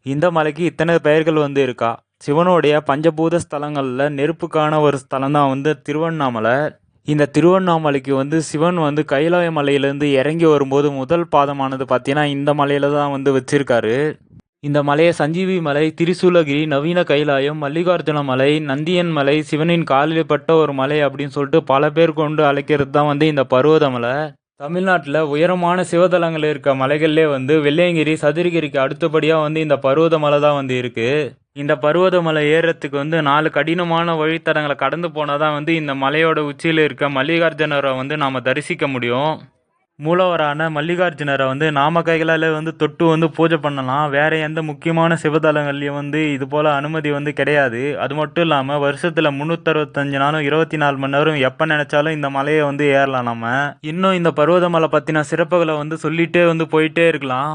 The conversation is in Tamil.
இந்த மலைக்கு இத்தனை பெயர்கள் வந்து இருக்கா? சிவனுடைய பஞ்சபூத ஸ்தலங்கள்ல நெருப்புக்கான ஒரு ஸ்தலம் தான் வந்து திருவண்ணாமலை. இந்த திருவண்ணாமலைக்கு வந்து சிவன் வந்து கைலாய மலையிலேருந்து இறங்கி வரும்போது முதல் பாதமானது பார்த்தீங்கன்னா இந்த மலையில தான் வந்து வச்சிருக்காரு. இந்த மலையை சஞ்சீவி மலை, திரிசூலகிரி, நவீன கைலாயம், மல்லிகார்ஜுன மலை, நந்தியன் மலை, சிவனின் காலில் பட்ட ஒரு மலை அப்படின்னு சொல்லிட்டு பல பேர் கொண்டு அழைக்கிறது தான் வந்து இந்த பர்வதமலை. தமிழ்நாட்டில் உயரமான சிவதலங்கள் இருக்க மலைகள்லே வந்து வெள்ளையங்கிரி, சதுரகிரிக்கு அடுத்தபடியாக வந்து இந்த பர்வதமலை தான் வந்து இருக்குது. இந்த பர்வதமலை ஏறுறதுக்கு வந்து 4 கடினமான வழித்தடங்களை கடந்து போனால் தான் வந்து இந்த மலையோட உச்சியில் இருக்க மல்லிகார்ஜுனரை வந்து நாம் தரிசிக்க முடியும். மூலவரான மல்லிகார்ஜுனரை வந்து நாம கைகளால் வந்து தொட்டு வந்து பூஜை பண்ணலாம். வேற எந்த முக்கியமான சிவதலங்கள்லையும் வந்து இது போல் அனுமதி வந்து கிடையாது. அது மட்டும் இல்லாமல் வருஷத்தில் 365 நாளும் 24 மணி நேரம் எப்போ நினைச்சாலும் இந்த மலையை வந்து ஏறலாம் நம்ம. இன்னும் இந்த பர்வதமலை பற்றின சிறப்புகளை வந்து சொல்லிட்டே வந்து போயிட்டே இருக்கலாம்.